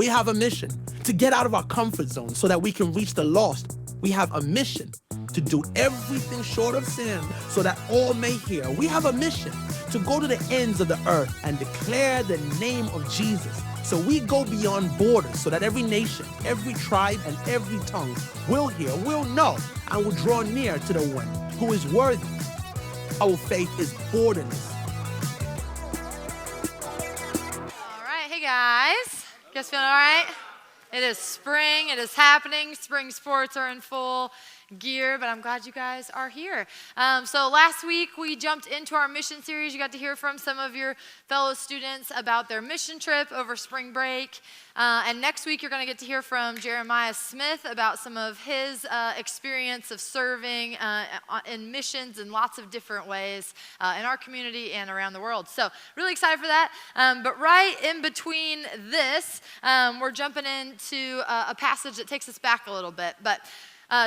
We have a mission to get out of our comfort zone so that we can reach the lost. We have a mission to do everything short of sin so that all may hear. We have a mission to go to the ends of the earth and declare the name of Jesus. So we go beyond borders so that every nation, every tribe, and every tongue will hear, will know, and will draw near to the one who is worthy. Our faith is borderless. All right, hey guys. You guys feeling all right? It is spring. It is happening. Spring sports are in full gear, but I'm glad you guys are here. So last week we jumped into our mission series. You got to hear from some of your fellow students about their mission trip over spring break. And next week you're going to get to hear from Jeremiah Smith about some of his experience of serving in missions in lots of different ways in our community and around the world. So really excited for that. But right in between this, we're jumping into a passage that takes us back a little bit. But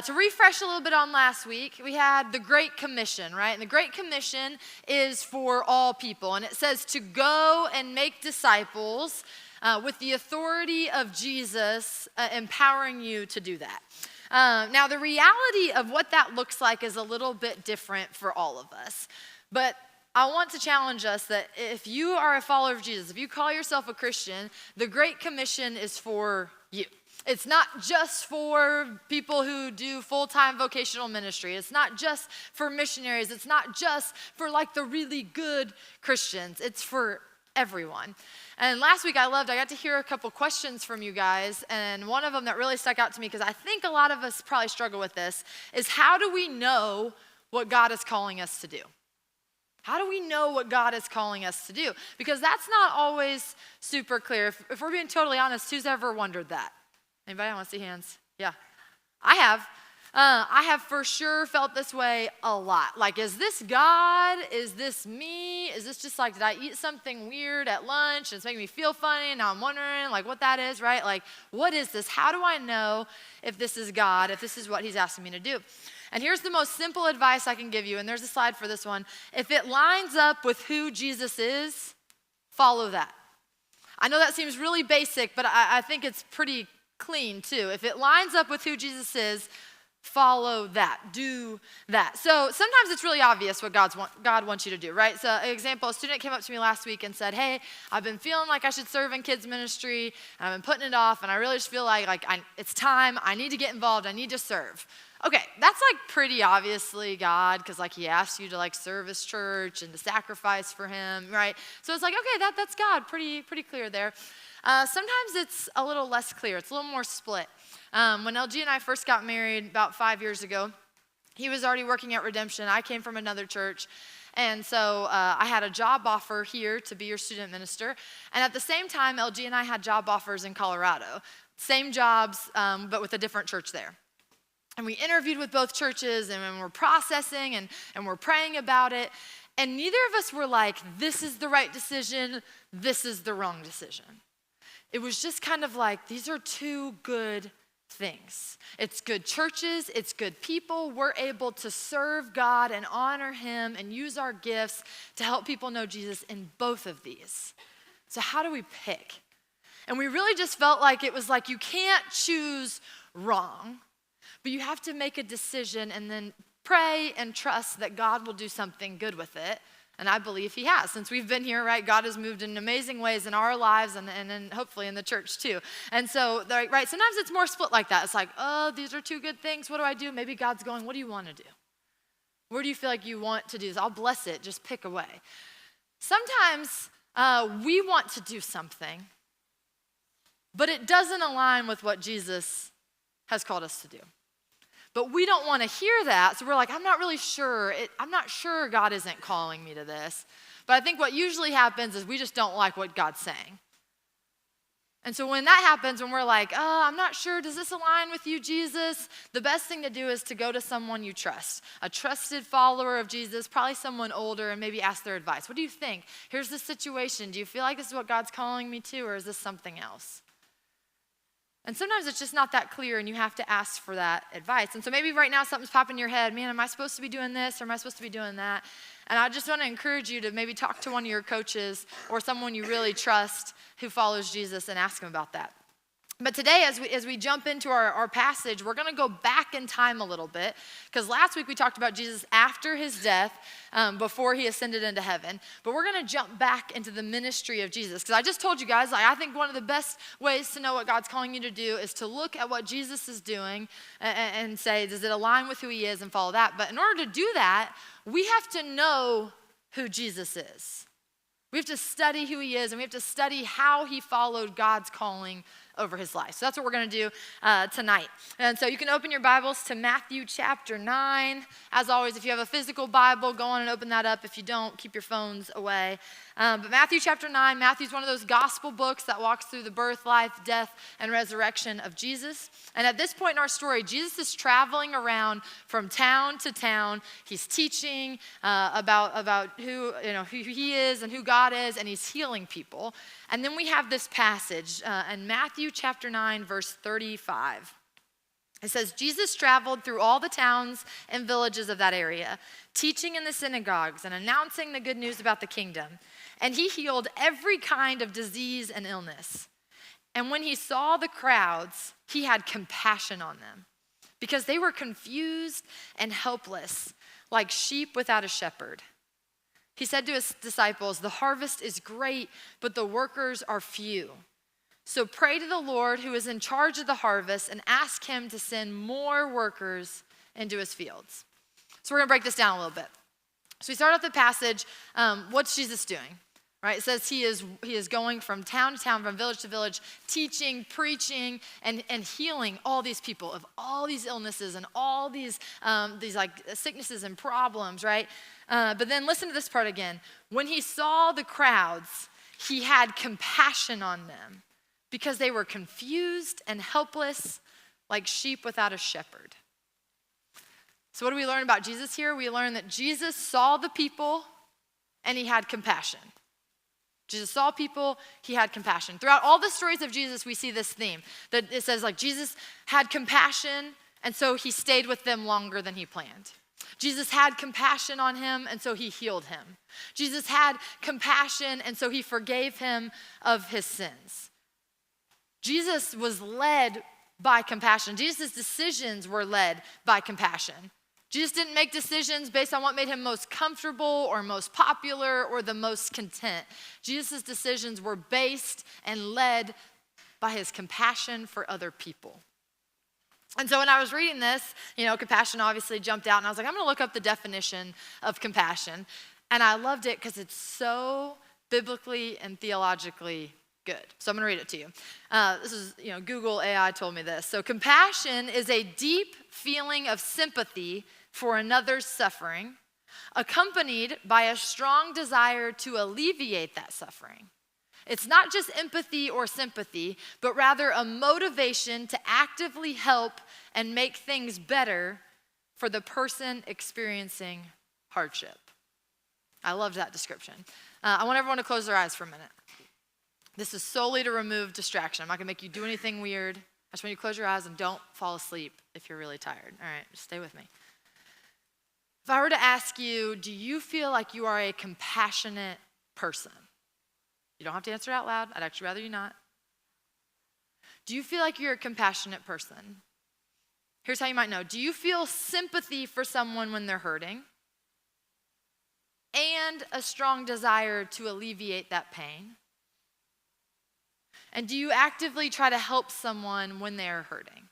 to refresh a little bit on last week, we had the Great Commission, right? And the Great Commission is for all people. And it says to go and make disciples with the authority of Jesus empowering you to do that. Now, the reality of what that looks like is a little bit different for all of us. But I want to challenge us that if you are a follower of Jesus, if you call yourself a Christian, the Great Commission is for you. It's not just for people who do full-time vocational ministry. It's not just for missionaries. It's not just for like the really good Christians. It's for everyone. And last week I got to hear a couple questions from you guys, and one of them that really stuck out to me, because I think a lot of us probably struggle with this, is how do we know what God is calling us to do? How do we know what God is calling us to do? Because that's not always super clear. If we're being totally honest, who's ever wondered that? Anybody want to see hands? Yeah, I have. I have for sure felt this way a lot. Like, is this God? Is this me? Is this just like, did I eat something weird at lunch and it's making me feel funny? And now I'm wondering like what that is, right? Like, what is this? How do I know if this is God, if this is what he's asking me to do? And here's the most simple advice I can give you, and there's a slide for this one. If it lines up with who Jesus is, follow that. I know that seems really basic, but I think it's pretty clean too. If it lines up with who Jesus is, follow that, do that. So sometimes it's really obvious what God wants you to do, right? So an example, a student came up to me last week and said, hey, I've been feeling like I should serve in kids ministry, and I've been putting it off, and I really just feel like it's time, I need to get involved, I need to serve. Okay, that's like pretty obviously God, because like he asked you to like serve his church and to sacrifice for him, right? So it's like, okay, that's God, pretty clear there. Sometimes it's a little less clear. It's a little more split. When LG and I first got married about 5 years ago, he was already working at Redemption. I came from another church. And so I had a job offer here to be your student minister. And at the same time, LG and I had job offers in Colorado. Same jobs, but with a different church there. And we interviewed with both churches, and we're processing and we're praying about it. And neither of us were like, this is the right decision, this is the wrong decision. It was just kind of like, these are two good things. It's good churches, it's good people. We're able to serve God and honor him and use our gifts to help people know Jesus in both of these. So how do we pick? And we really just felt like it was like you can't choose wrong, but you have to make a decision and then pray and trust that God will do something good with it. And I believe he has. Since we've been here, right, God has moved in amazing ways in our lives and hopefully in the church too. And so, right, sometimes it's more split like that. It's like, oh, these are two good things. What do I do? Maybe God's going, what do you want to do? Where do you feel like you want to do this? I'll bless it. Just pick away. Sometimes we want to do something, but it doesn't align with what Jesus has called us to do. But we don't want to hear that, so we're like, I'm not really sure. I'm not sure God isn't calling me to this. But I think what usually happens is we just don't like what God's saying. And so when that happens, when we're like, oh, I'm not sure, does this align with you, Jesus? The best thing to do is to go to someone you trust, a trusted follower of Jesus, probably someone older, and maybe ask their advice. What do you think? Here's the situation. Do you feel like this is what God's calling me to, or is this something else? And sometimes it's just not that clear, and you have to ask for that advice. And so maybe right now something's popping in your head. Man, am I supposed to be doing this, or am I supposed to be doing that? And I just want to encourage you to maybe talk to one of your coaches or someone you really trust who follows Jesus and ask them about that. But today, as we jump into our passage, we're going to go back in time a little bit, because last week we talked about Jesus after his death, before he ascended into heaven. But we're going to jump back into the ministry of Jesus, because I just told you guys, I think one of the best ways to know what God's calling you to do is to look at what Jesus is doing and say, does it align with who he is, and follow that. But in order to do that, we have to know who Jesus is. We have to study who he is, and we have to study how he followed God's calling over his life. So that's what we're going to do tonight. And so you can open your Bibles to Matthew chapter 9. As always, if you have a physical Bible, go on and open that up. If you don't, keep your phones away. But Matthew chapter 9, Matthew's one of those gospel books that walks through the birth, life, death, and resurrection of Jesus. And at this point in our story, Jesus is traveling around from town to town. He's teaching about who he is and who God is, and he's healing people. And then we have this passage in Matthew chapter 9, verse 35. It says, Jesus traveled through all the towns and villages of that area, teaching in the synagogues and announcing the good news about the kingdom. And he healed every kind of disease and illness. And when he saw the crowds, he had compassion on them, because they were confused and helpless, like sheep without a shepherd. He said to his disciples, the harvest is great, but the workers are few. So pray to the Lord who is in charge of the harvest and ask him to send more workers into his fields. So we're going to break this down a little bit. So we start off the passage. What's Jesus doing? Right? It says he is going from town to town, from village to village, teaching, preaching, and healing all these people of all these illnesses and all these like sicknesses and problems, right? But then listen to this part again. When he saw the crowds, he had compassion on them, because they were confused and helpless, like sheep without a shepherd. So what do we learn about Jesus here? We learn that Jesus saw the people and he had compassion. Jesus saw people, he had compassion. Throughout all the stories of Jesus, we see this theme. That it says like Jesus had compassion, and so he stayed with them longer than he planned. Jesus had compassion on him, and so he healed him. Jesus had compassion, and so he forgave him of his sins. Jesus was led by compassion. Jesus' decisions were led by compassion. Jesus didn't make decisions based on what made him most comfortable or most popular or the most content. Jesus' decisions were based and led by his compassion for other people. And so when I was reading this, compassion obviously jumped out, and I was like, I'm going to look up the definition of compassion. And I loved it because it's so biblically and theologically good. So I'm going to read it to you. This is, Google AI told me this. So compassion is a deep feeling of sympathy for another's suffering, accompanied by a strong desire to alleviate that suffering. It's not just empathy or sympathy, but rather a motivation to actively help and make things better for the person experiencing hardship. I loved that description. I want everyone to close their eyes for a minute. This is solely to remove distraction. I'm not going to make you do anything weird. I just want you to close your eyes and don't fall asleep if you're really tired. All right, just stay with me. If I were to ask you, do you feel like you are a compassionate person? You don't have to answer out loud. I'd actually rather you not. Do you feel like you're a compassionate person? Here's how you might know. Do you feel sympathy for someone when they're hurting and a strong desire to alleviate that pain? And do you actively try to help someone when they're hurting?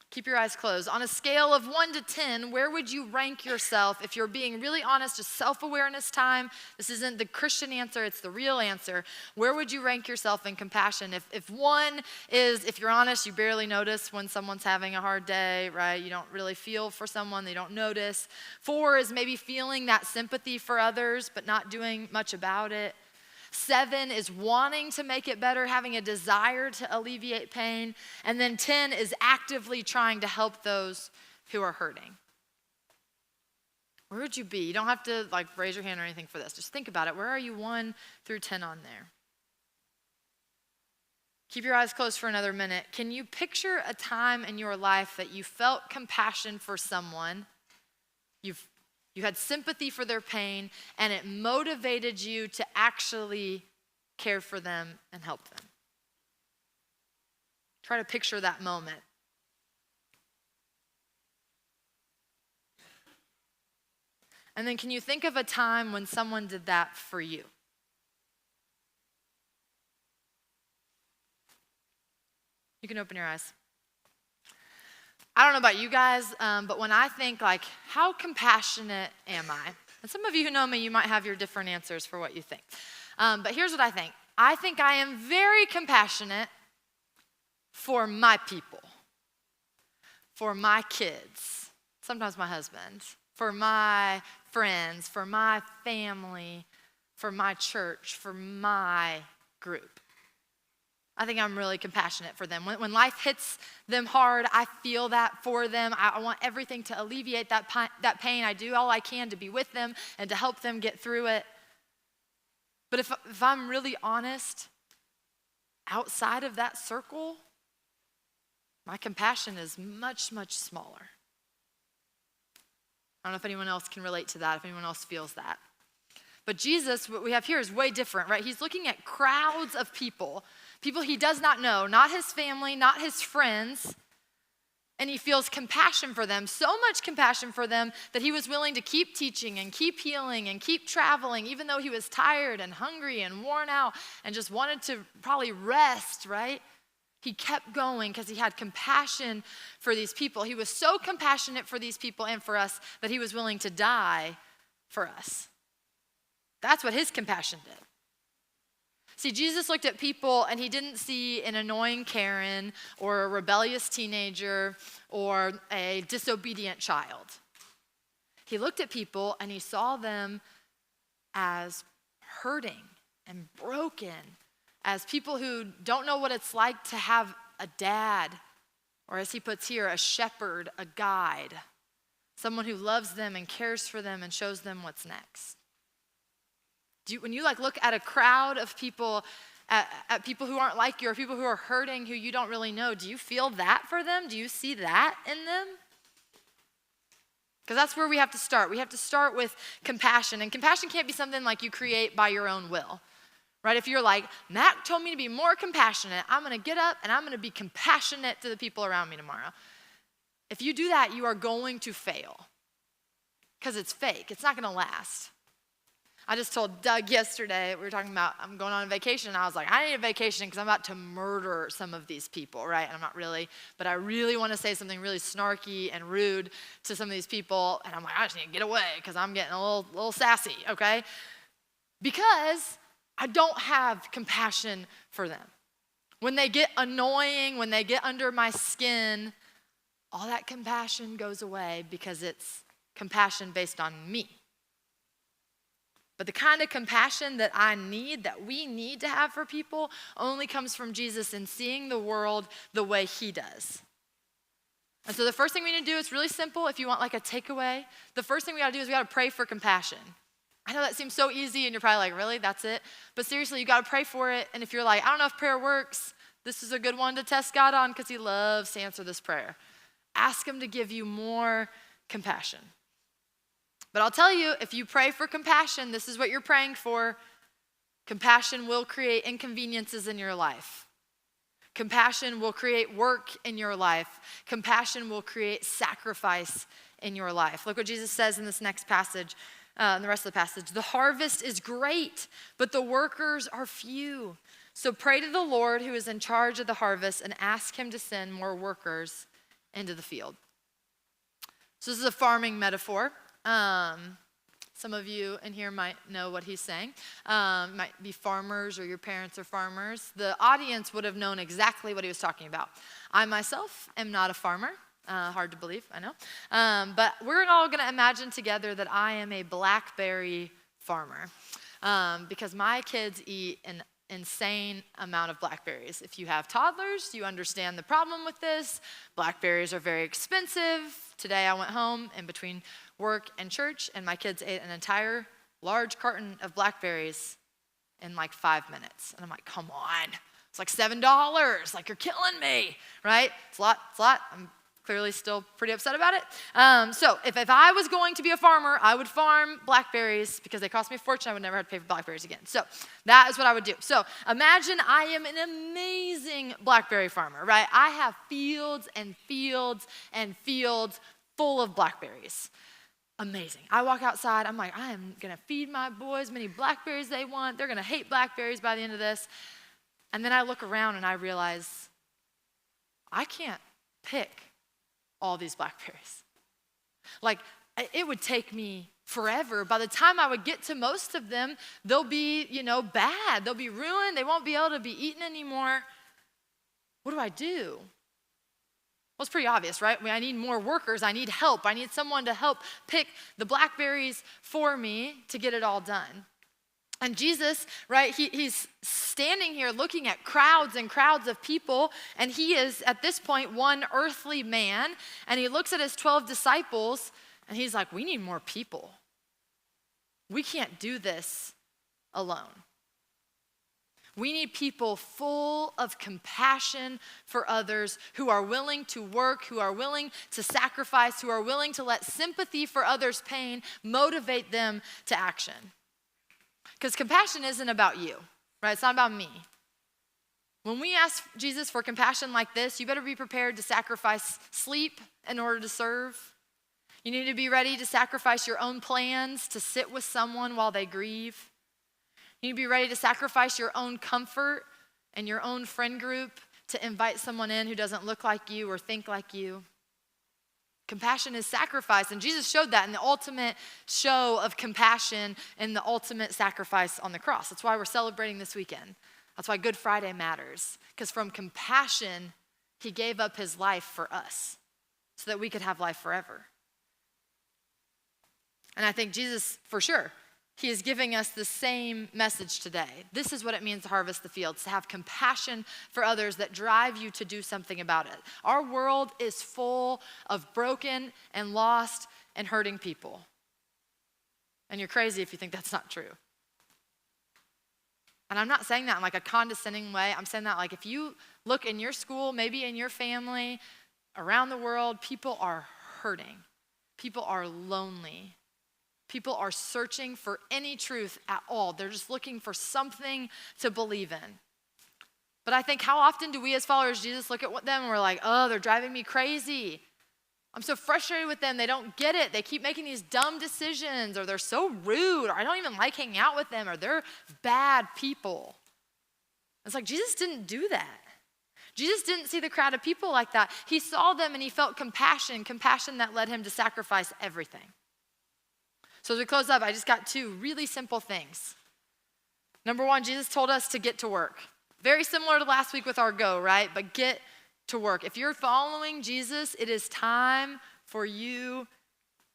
Keep your eyes closed. On a scale of 1 to 10, where would you rank yourself if you're being really honest, just self-awareness time? This isn't the Christian answer, it's the real answer. Where would you rank yourself in compassion? If 1 is, if you're honest, you barely notice when someone's having a hard day, right? You don't really feel for someone, they don't notice. 4 is maybe feeling that sympathy for others, but not doing much about it. 7 is wanting to make it better, having a desire to alleviate pain. And then 10 is actively trying to help those who are hurting. Where would you be? You don't have to raise your hand or anything for this. Just think about it. Where are you 1 through 10 on there? Keep your eyes closed for another minute. Can you picture a time in your life that you felt compassion for someone? You had sympathy for their pain, and it motivated you to actually care for them and help them. Try to picture that moment. And then can you think of a time when someone did that for you? You can open your eyes. I don't know about you guys, but when I think like, how compassionate am I? And some of you who know me, you might have your different answers for what you think. But here's what I think. I think I am very compassionate for my people, for my kids, sometimes my husband, for my friends, for my family, for my church, for my group. I think I'm really compassionate for them. When life hits them hard, I feel that for them. I want everything to alleviate that pain. I do all I can to be with them and to help them get through it. But if I'm really honest, outside of that circle, my compassion is much, much smaller. I don't know if anyone else can relate to that, if anyone else feels that. But Jesus, what we have here is way different, right? He's looking at crowds of people he does not know, not his family, not his friends, and he feels compassion for them, so much compassion for them that he was willing to keep teaching and keep healing and keep traveling, even though he was tired and hungry and worn out and just wanted to probably rest, right? He kept going because he had compassion for these people. He was so compassionate for these people and for us that he was willing to die for us. That's what his compassion did. See, Jesus looked at people and he didn't see an annoying Karen or a rebellious teenager or a disobedient child. He looked at people and he saw them as hurting and broken, as people who don't know what it's like to have a dad, or as he puts here, a shepherd, a guide, someone who loves them and cares for them and shows them what's next. When you look at a crowd of people, at people who aren't like you or people who are hurting, who you don't really know, do you feel that for them? Do you see that in them? Because that's where we have to start. We have to start with compassion. And compassion can't be something like you create by your own will, right? If you're like, Matt told me to be more compassionate, I'm going to get up and I'm going to be compassionate to the people around me tomorrow. If you do that, you are going to fail because it's fake. It's not going to last. I just told Doug yesterday, we were talking about, I'm going on a vacation, and I was like, I need a vacation because I'm about to murder some of these people, right? And I'm not really, but I really want to say something really snarky and rude to some of these people, and I'm like, I just need to get away because I'm getting a little sassy, okay? Because I don't have compassion for them. When they get annoying, when they get under my skin, all that compassion goes away because it's compassion based on me. But the kind of compassion that that we need to have for people only comes from Jesus and seeing the world the way he does. And so the first thing we need to do is really simple. If you want a takeaway, the first thing we got to do is we got to pray for compassion. I know that seems so easy and you're probably like, really, that's it? But seriously, you got to pray for it. And if you're like, I don't know if prayer works, this is a good one to test God on because he loves to answer this prayer. Ask him to give you more compassion. But I'll tell you, if you pray for compassion, this is what you're praying for. Compassion will create inconveniences in your life. Compassion will create work in your life. Compassion will create sacrifice in your life. Look what Jesus says in this next passage, in the rest of the passage. The harvest is great, but the workers are few. So pray to the Lord who is in charge of the harvest and ask him to send more workers into the field. So this is a farming metaphor. Some of you in here might know what he's saying. Might be farmers or your parents are farmers. The audience would have known exactly what he was talking about. I myself am not a farmer. Hard to believe, I know. But we're all going to imagine together that I am a blackberry farmer because my kids eat an insane amount of blackberries. If you have toddlers, you understand the problem with this. Blackberries are very expensive. Today I went home in between work and church, and my kids ate an entire large carton of blackberries in 5 minutes. And I'm like, come on. It's $7. You're killing me, right? It's a lot. Clearly still pretty upset about it. So if I was going to be a farmer, I would farm blackberries because they cost me a fortune. I would never have to pay for blackberries again. So that is what I would do. So imagine I am an amazing blackberry farmer, right? I have fields and fields and fields full of blackberries. Amazing. I walk outside. I'm like, I am going to feed my boys many blackberries they want. They're going to hate blackberries by the end of this. And then I look around and I realize I can't pick all these blackberries. Like, it would take me forever. By the time I would get to most of them, they'll be, bad. They'll be ruined. They won't be able to be eaten anymore. What do I do? Well, it's pretty obvious, right? I need more workers. I need help. I need someone to help pick the blackberries for me to get it all done. And Jesus, right, he's standing here looking at crowds and crowds of people, and he is, at this point, one earthly man, and he looks at his 12 disciples, and he's like, we need more people. We can't do this alone. We need people full of compassion for others, who are willing to work, who are willing to sacrifice, who are willing to let sympathy for others' pain motivate them to action. Because compassion isn't about you, right? It's not about me. When we ask Jesus for compassion like this, you better be prepared to sacrifice sleep in order to serve. You need to be ready to sacrifice your own plans to sit with someone while they grieve. You need to be ready to sacrifice your own comfort and your own friend group to invite someone in who doesn't look like you or think like you. Compassion is sacrifice, and Jesus showed that in the ultimate show of compassion and the ultimate sacrifice on the cross. That's why we're celebrating this weekend. That's why Good Friday matters, because from compassion, he gave up his life for us so that we could have life forever. And I think Jesus, for sure, he is giving us the same message today. This is what it means to harvest the fields, to have compassion for others that drive you to do something about it. Our world is full of broken and lost and hurting people. And you're crazy if you think that's not true. And I'm not saying that in like a condescending way. I'm saying that like if you look in your school, maybe in your family, around the world, people are hurting. People are lonely. People are searching for any truth at all. They're just looking for something to believe in. But I think how often do we as followers of Jesus look at them and we're like, oh, they're driving me crazy. I'm so frustrated with them. They don't get it. They keep making these dumb decisions, or they're so rude, or I don't even like hanging out with them, or they're bad people. It's like Jesus didn't do that. Jesus didn't see the crowd of people like that. He saw them and he felt compassion that led him to sacrifice everything. So as we close up, I just got two really simple things. Number one, Jesus told us to get to work. Very similar to last week with our go, right? But get to work. If you're following Jesus, it is time for you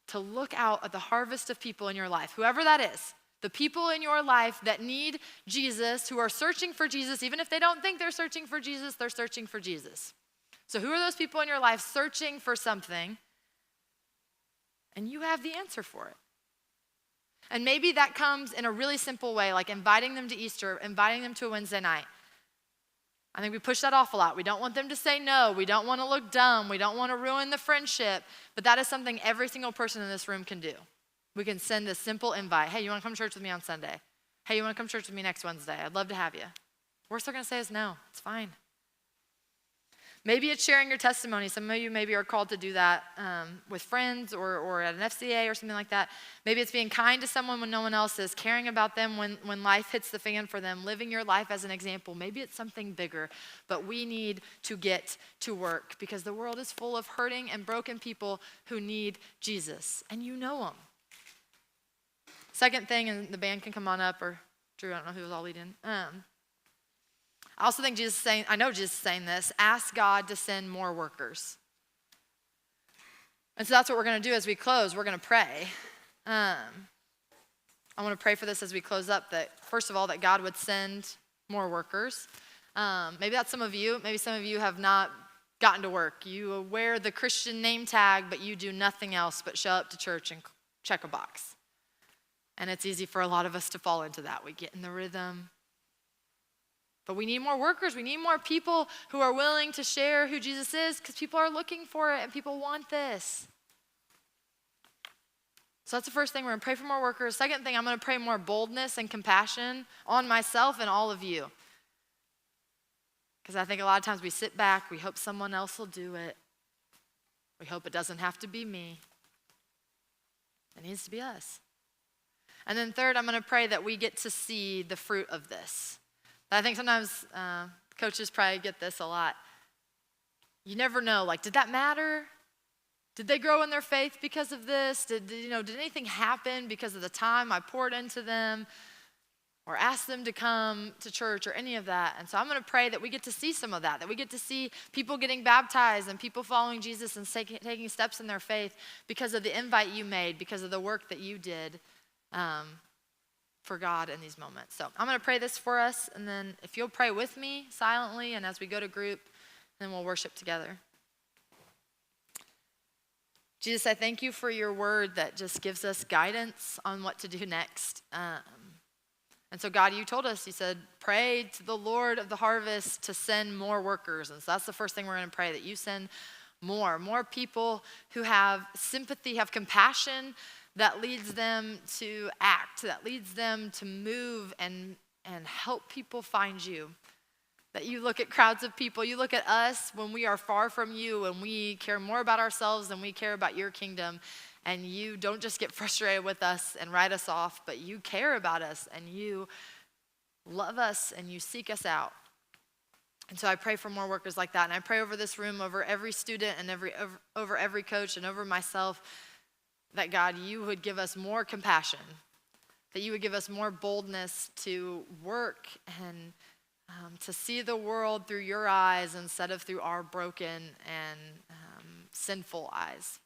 to look out at the harvest of people in your life, whoever that is. The people in your life that need Jesus, who are searching for Jesus, even if they don't think they're searching for Jesus, they're searching for Jesus. So who are those people in your life searching for something? And you have the answer for it. And maybe that comes in a really simple way, like inviting them to Easter, inviting them to a Wednesday night. I think we push that off a lot. We don't want them to say no. We don't want to look dumb. We don't want to ruin the friendship. But that is something every single person in this room can do. We can send a simple invite. Hey, you want to come to church with me on Sunday? Hey, you want to come to church with me next Wednesday? I'd love to have you. Worst they're going to say is no. It's fine. Maybe it's sharing your testimony. Some of you maybe are called to do that with friends or at an FCA or something like that. Maybe it's being kind to someone when no one else is, caring about them when life hits the fan for them, living your life as an example. Maybe it's something bigger, but we need to get to work because the world is full of hurting and broken people who need Jesus, and you know them. Second thing, and the band can come on up, or Drew, I don't know who was all leading. I also think I know Jesus is saying this, ask God to send more workers. And so that's what we're going to do as we close. We're going to pray. I want to pray for this as we close up, that first of all, that God would send more workers. Maybe that's some of you. Maybe some of you have not gotten to work. You wear the Christian name tag, but you do nothing else but show up to church and check a box. And it's easy for a lot of us to fall into that. We get in the rhythm. But we need more workers. We need more people who are willing to share who Jesus is because people are looking for it and people want this. So that's the first thing. We're going to pray for more workers. Second thing, I'm going to pray more boldness and compassion on myself and all of you. Because I think a lot of times we sit back, we hope someone else will do it. We hope it doesn't have to be me. It needs to be us. And then third, I'm going to pray that we get to see the fruit of this. I think sometimes coaches probably get this a lot. You never know, like, did that matter? Did they grow in their faith because of this? Did anything happen because of the time I poured into them or asked them to come to church or any of that? And so I'm going to pray that we get to see some of that we get to see people getting baptized and people following Jesus and taking steps in their faith because of the invite you made, because of the work that you did for God in these moments. So I'm going to pray this for us, and then if you'll pray with me silently and as we go to group, then we'll worship together. Jesus, I thank you for your word that just gives us guidance on what to do next. And so God, you told us, you said, pray to the Lord of the harvest to send more workers. And so that's the first thing we're going to pray, that you send more people who have sympathy, have compassion, that leads them to act, that leads them to move and help people find you. That you look at crowds of people, you look at us when we are far from you and we care more about ourselves than we care about your kingdom. And you don't just get frustrated with us and write us off, but you care about us and you love us and you seek us out. And so I pray for more workers like that. And I pray over this room, over every student and over every coach and over myself, that God, you would give us more compassion, that you would give us more boldness to work and to see the world through your eyes instead of through our broken and sinful eyes.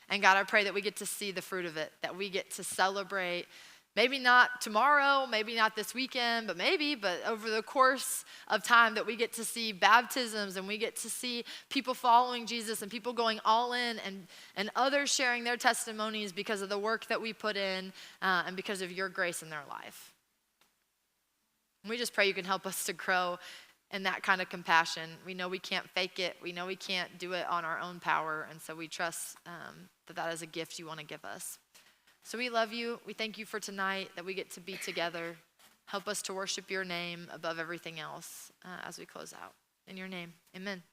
And God, I pray that we get to see the fruit of it, that we get to celebrate, maybe not tomorrow, maybe not this weekend, but over the course of time, that we get to see baptisms and we get to see people following Jesus and people going all in and others sharing their testimonies because of the work that we put in and because of your grace in their life. And we just pray you can help us to grow in that kind of compassion. We know we can't fake it. We know we can't do it on our own power. And so we trust that is a gift you want to give us. So we love you. We thank you for tonight, that we get to be together. Help us to worship your name above everything else as we close out. In your name, amen.